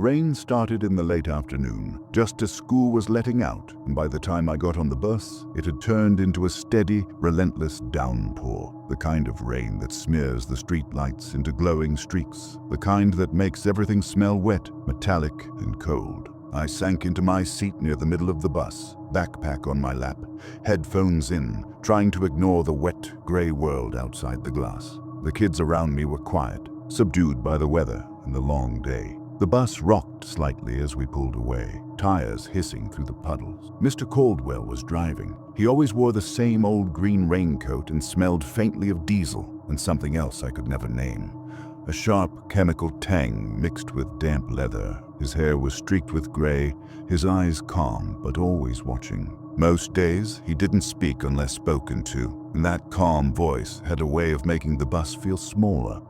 rain started in the late afternoon, just as school was letting out, and by the time I got on the bus, it had turned into a steady, relentless downpour. The kind of rain that smears the streetlights into glowing streaks. The kind that makes everything smell wet, metallic, and cold. I sank into my seat near the middle of the bus, backpack on my lap, headphones in, trying to ignore the wet, gray world outside the glass. The kids around me were quiet, subdued by the weather and the long day. The bus rocked slightly as we pulled away, tires hissing through the puddles. Mr. Caldwell was driving. He always wore the same old green raincoat and smelled faintly of diesel and something else I could never name. A sharp chemical tang mixed with damp leather. His hair was streaked with gray, his eyes calm but always watching. Most days, he didn't speak unless spoken to, and that calm voice had a way of making the bus feel smaller,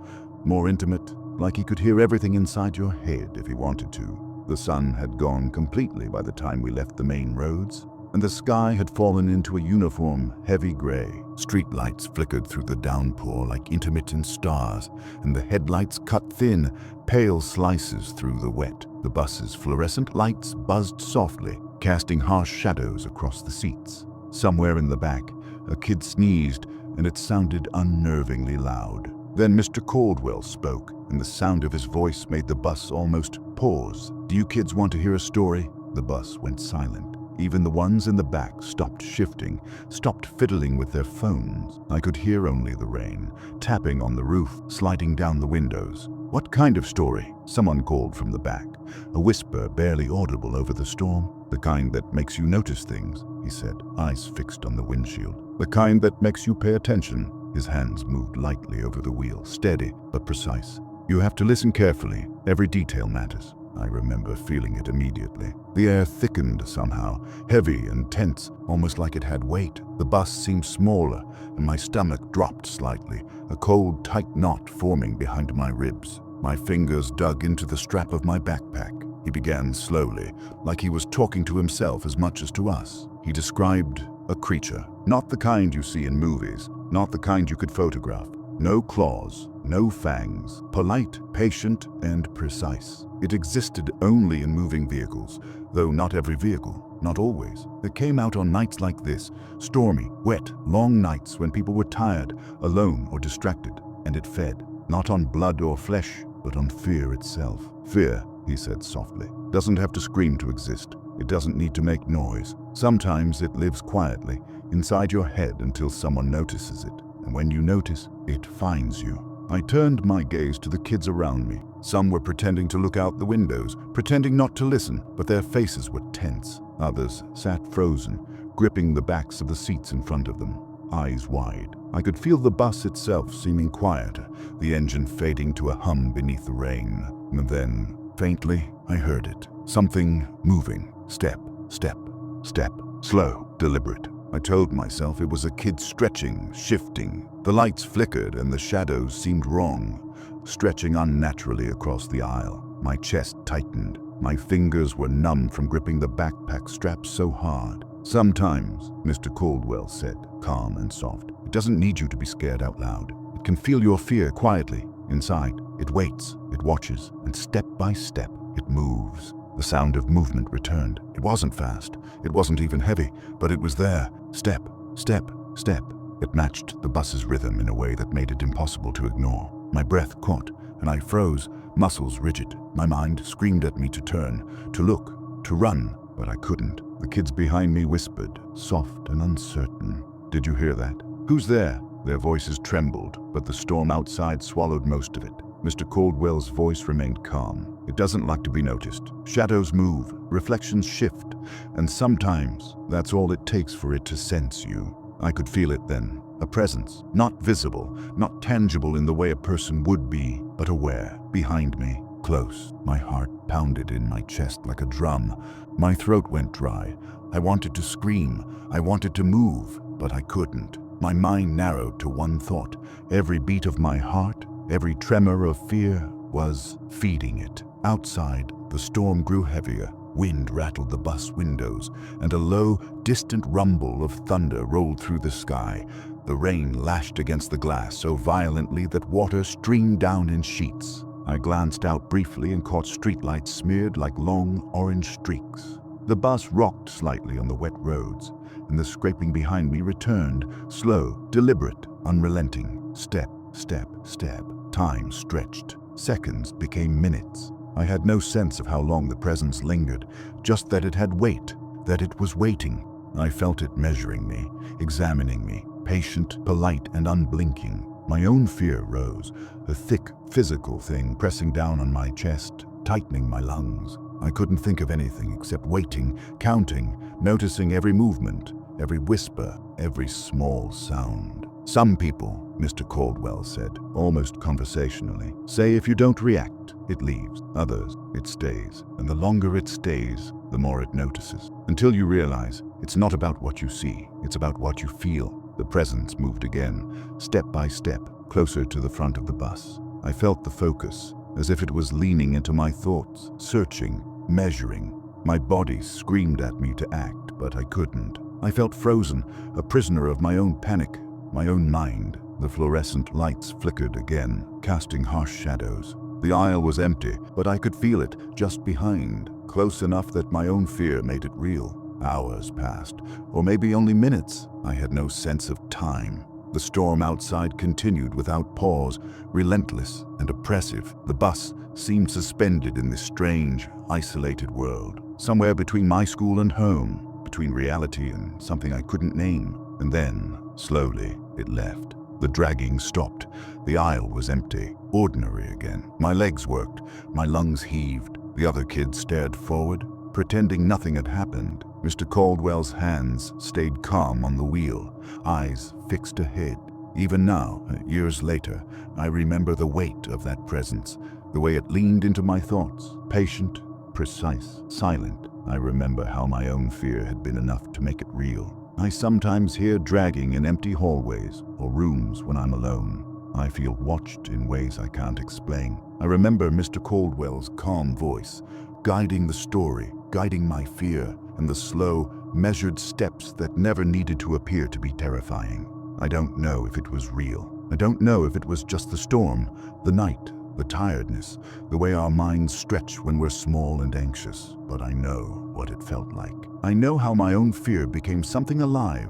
more intimate, like he could hear everything inside your head if he wanted to. The sun had gone completely by the time we left the main roads, and the sky had fallen into a uniform, heavy gray. Streetlights flickered through the downpour like intermittent stars, and the headlights cut thin, pale slices through the wet. The bus's fluorescent lights buzzed softly, casting harsh shadows across the seats. Somewhere in the back, a kid sneezed, and it sounded unnervingly loud. Then Mr. Caldwell spoke, and the sound of his voice made the bus almost pause. "Do you kids want to hear a story?" The bus went silent. Even the ones in the back stopped shifting, stopped fiddling with their phones. I could hear only the rain, tapping on the roof, sliding down the windows. "What kind of story?" Someone called from the back, a whisper barely audible over the storm. "The kind that makes you notice things," he said, eyes fixed on the windshield. "The kind that makes you pay attention." His hands moved lightly over the wheel, steady but precise. "You have to listen carefully. Every detail matters." I remember feeling it immediately. The air thickened somehow, heavy and tense, almost like it had weight. The bus seemed smaller, and my stomach dropped slightly, a cold, tight knot forming behind my ribs. My fingers dug into the strap of my backpack. He began slowly, like he was talking to himself as much as to us. He described a creature, not the kind you see in movies, not the kind you could photograph. No claws, no fangs, polite, patient, and precise. It existed only in moving vehicles, though not every vehicle, not always. It came out on nights like this, stormy, wet, long nights when people were tired, alone, or distracted, and it fed, not on blood or flesh, but on fear itself. "Fear," he said softly, "doesn't have to scream to exist. It doesn't need to make noise. Sometimes it lives quietly, inside your head until someone notices it. And when you notice, it finds you." I turned my gaze to the kids around me. Some were pretending to look out the windows, pretending not to listen, but their faces were tense. Others sat frozen, gripping the backs of the seats in front of them, eyes wide. I could feel the bus itself seeming quieter, the engine fading to a hum beneath the rain. And then, faintly, I heard it. Something moving. Step, step, step. Slow, deliberate. I told myself it was a kid stretching, shifting. The lights flickered and the shadows seemed wrong, stretching unnaturally across the aisle. My chest tightened. My fingers were numb from gripping the backpack strap so hard. "Sometimes," Mr. Caldwell said, calm and soft, "it doesn't need you to be scared out loud. It can feel your fear quietly, inside. It waits, it watches, and step by step, it moves." The sound of movement returned. It wasn't fast. It wasn't even heavy, but it was there. Step, step, step. It matched the bus's rhythm in a way that made it impossible to ignore. My breath caught, and I froze, muscles rigid. My mind screamed at me to turn, to look, to run, but I couldn't. The kids behind me whispered, soft and uncertain. "Did you hear that?" "Who's there?" Their voices trembled, but the storm outside swallowed most of it. Mr. Caldwell's voice remained calm. "It doesn't like to be noticed. Shadows move, reflections shift, and sometimes that's all it takes for it to sense you." I could feel it then, a presence, not visible, not tangible in the way a person would be, but aware, behind me, close. My heart pounded in my chest like a drum. My throat went dry. I wanted to scream. I wanted to move, but I couldn't. My mind narrowed to one thought. Every beat of my heart, every tremor of fear was feeding it. Outside, the storm grew heavier. Wind rattled the bus windows, and a low, distant rumble of thunder rolled through the sky. The rain lashed against the glass so violently that water streamed down in sheets. I glanced out briefly and caught streetlights smeared like long orange streaks. The bus rocked slightly on the wet roads, and the scraping behind me returned, slow, deliberate, unrelenting. Step, step, step. Time stretched. Seconds became minutes. I had no sense of how long the presence lingered, just that it had weight, that it was waiting. I felt it measuring me, examining me, patient, polite, and unblinking. My own fear rose, a thick, physical thing pressing down on my chest, tightening my lungs. I couldn't think of anything except waiting, counting, noticing every movement, every whisper, every small sound. Some people, Mr. Caldwell said, almost conversationally, say if you don't react, it leaves. Others, it stays. And the longer it stays, the more it notices. Until you realize it's not about what you see, it's about what you feel. The presence moved again, step by step, closer to the front of the bus. I felt the focus, as if it was leaning into my thoughts, searching, measuring. My body screamed at me to act, but I couldn't. I felt frozen, a prisoner of my own panic, my own mind. The fluorescent lights flickered again, casting harsh shadows. The aisle was empty, but I could feel it just behind, close enough that my own fear made it real. Hours passed, or maybe only minutes. I had no sense of time. The storm outside continued without pause, relentless and oppressive. The bus seemed suspended in this strange, isolated world, somewhere between my school and home, between reality and something I couldn't name. And then, slowly, it left. The dragging stopped. The aisle was empty, ordinary again. My legs worked, my lungs heaved. The other kids stared forward, pretending nothing had happened. Mr. Caldwell's hands stayed calm on the wheel, eyes fixed ahead. Even now, years later, I remember the weight of that presence, the way it leaned into my thoughts, patient, precise, silent. I remember how my own fear had been enough to make it real. I sometimes hear dragging in empty hallways or rooms when I'm alone. I feel watched in ways I can't explain. I remember Mr. Caldwell's calm voice, guiding the story, guiding my fear, and the slow, measured steps that never needed to appear to be terrifying. I don't know if it was real. I don't know if it was just the storm, the night, the tiredness, the way our minds stretch when we're small and anxious, but I know what it felt like. I know how my own fear became something alive,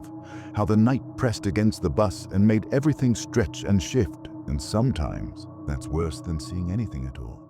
how the night pressed against the bus and made everything stretch and shift, and sometimes that's worse than seeing anything at all.